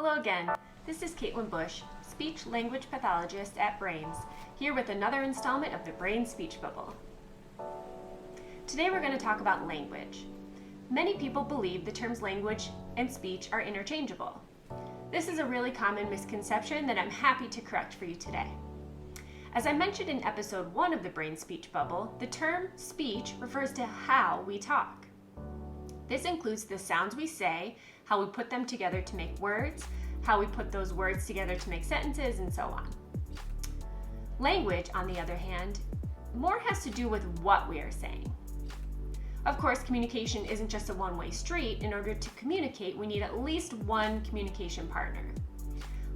Hello again. This is Kaitlin Busch, Speech Language Pathologist at Brains, here with another installment of the Brain Speech Bubble. Today we're going to talk about language. Many people believe the terms language and speech are interchangeable. This is a really common misconception that I'm happy to correct for you today. As I mentioned in episode 1 of the Brain Speech Bubble, the term speech refers to how we talk. This includes the sounds we say, how we put them together to make words, how we put those words together to make sentences, and so on. Language, on the other hand, more has to do with what we are saying. Of course, communication isn't just a one-way street. In order to communicate, we need at least one communication partner.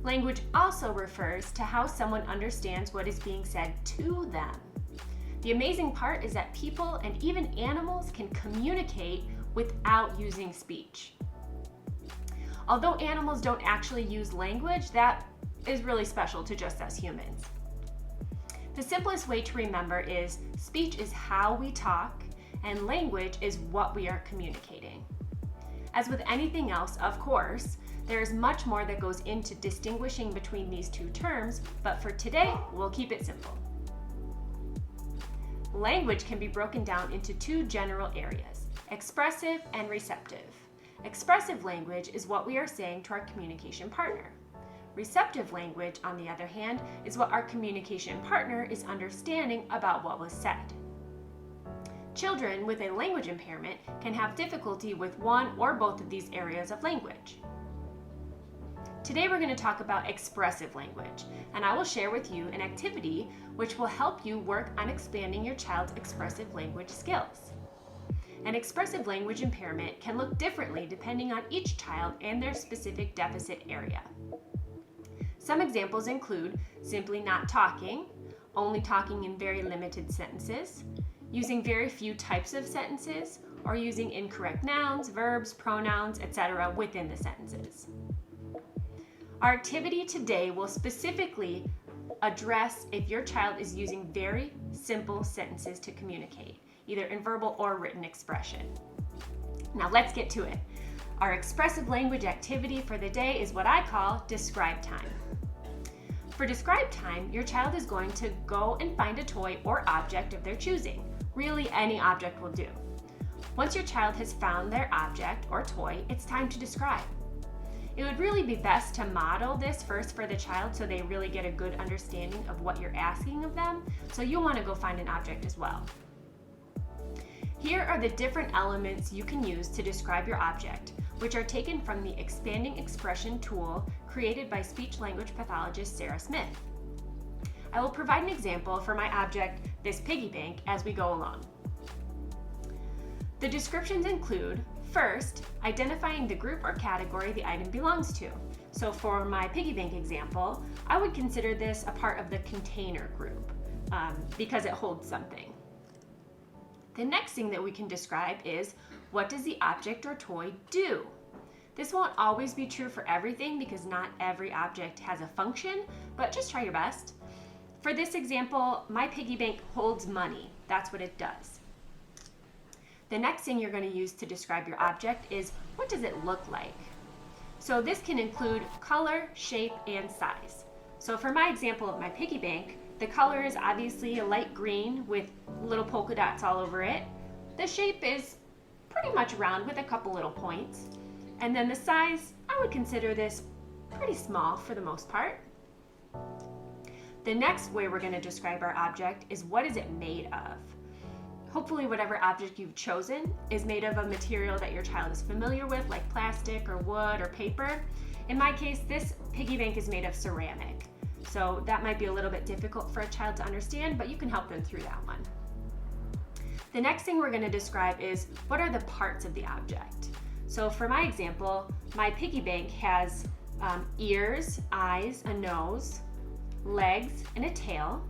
Language also refers to how someone understands what is being said to them. The amazing part is that people and even animals can communicate without using speech. Although animals don't actually use language, that is really special to just us humans. The simplest way to remember is speech is how we talk, and language is what we are communicating. As with anything else, of course, there is much more that goes into distinguishing between these two terms, but for today, we'll keep it simple. Language can be broken down into two general areas: expressive and receptive. Expressive language is what we are saying to our communication partner. Receptive language, on the other hand, is what our communication partner is understanding about what was said. Children with a language impairment can have difficulty with one or both of these areas of language. Today we're going to talk about expressive language, and I will share with you an activity which will help you work on expanding your child's expressive language skills. An expressive language impairment can look differently depending on each child and their specific deficit area. Some examples include simply not talking, only talking in very limited sentences, using very few types of sentences, or using incorrect nouns, verbs, pronouns, etc. within the sentences. Our activity today will specifically address if your child is using very simple sentences to communicate, either in verbal or written expression. Now let's get to it. Our expressive language activity for the day is what I call describe time. For describe time, your child is going to go and find a toy or object of their choosing. Really, any object will do. Once your child has found their object or toy, it's time to describe. It would really be best to model this first for the child so they really get a good understanding of what you're asking of them, so you'll want to go find an object as well. Here are the different elements you can use to describe your object, which are taken from the Expanding Expression tool created by speech language pathologist Sarah Smith. I will provide an example for my object, this piggy bank, as we go along. The descriptions include, first, identifying the group or category the item belongs to. So for my piggy bank example, I would consider this a part of the container group because it holds something. The next thing that we can describe is, what does the object or toy do? This won't always be true for everything because not every object has a function, but just try your best. For this example, my piggy bank holds money. That's what it does. The next thing you're going to use to describe your object is, what does it look like? So this can include color, shape, and size. So for my example of my piggy bank, the color is obviously a light green with little polka dots all over it. The shape is pretty much round with a couple little points. And then the size, I would consider this pretty small for the most part. The next way we're going to describe our object is, what is it made of? Hopefully whatever object you've chosen is made of a material that your child is familiar with, like plastic or wood or paper. In my case, this piggy bank is made of ceramic. So that might be a little bit difficult for a child to understand, but you can help them through that one. The next thing we're going to describe is, what are the parts of the object? So for my example, my piggy bank has ears, eyes, a nose, legs, and a tail.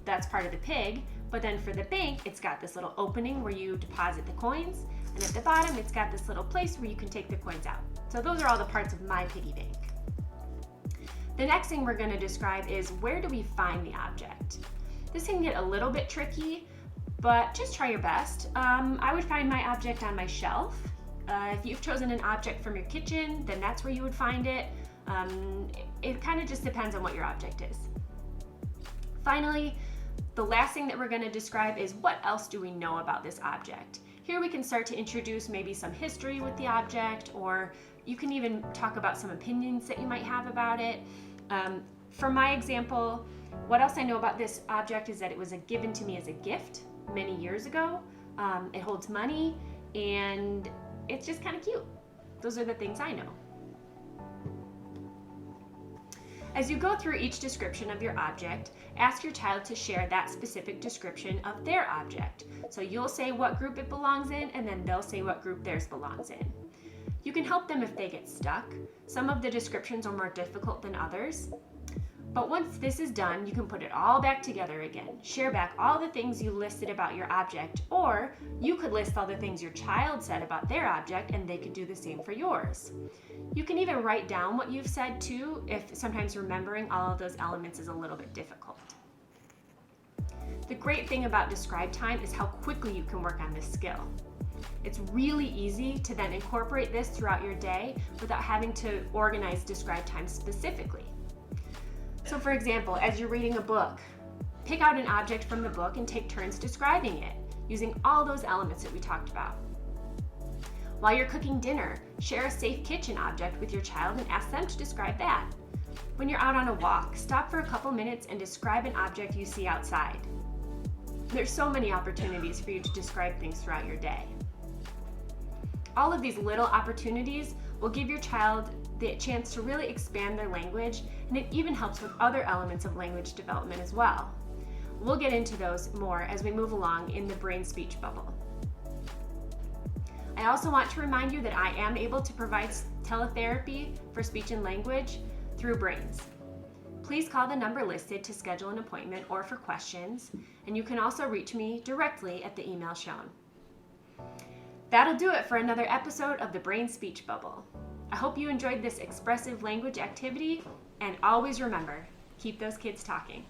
That's part of the pig. But then for the bank, it's got this little opening where you deposit the coins, and at the bottom, it's got this little place where you can take the coins out. So those are all the parts of my piggy bank. The next thing we're going to describe is, where do we find the object? This can get a little bit tricky, but just try your best. I would find my object on my shelf. If you've chosen an object from your kitchen, then that's where you would find it. It kind of just depends on what your object is. Finally, the last thing that we're going to describe is what else do we know about this object. Here we can start to introduce maybe some history with the object, or you can even talk about some opinions that you might have about it. For my example, what else I know about this object is that it was given to me as a gift many years ago. It holds money, and it's just kind of cute. Those are the things I know. As you go through each description of your object, ask your child to share that specific description of their object. So you'll say what group it belongs in, and then they'll say what group theirs belongs in. You can help them if they get stuck. Some of the descriptions are more difficult than others. But once this is done, you can put it all back together again. Share back all the things you listed about your object, or you could list all the things your child said about their object and they could do the same for yours. You can even write down what you've said too, if sometimes remembering all of those elements is a little bit difficult. The great thing about describe time is how quickly you can work on this skill. It's really easy to then incorporate this throughout your day without having to organize describe time specifically. So for example, as you're reading a book, pick out an object from the book and take turns describing it, using all those elements that we talked about. While you're cooking dinner, share a safe kitchen object with your child and ask them to describe that. When you're out on a walk, stop for a couple minutes and describe an object you see outside. There's so many opportunities for you to describe things throughout your day. All of these little opportunities will give your child the chance to really expand their language, and it even helps with other elements of language development as well. We'll get into those more as we move along in the brain speech bubble. I also want to remind you that I am able to provide teletherapy for speech and language through Brains. Please call the number listed to schedule an appointment or for questions, and you can also reach me directly at the email shown. That'll do it for another episode of the Brain Speech Bubble. I hope you enjoyed this expressive language activity, and always remember, keep those kids talking.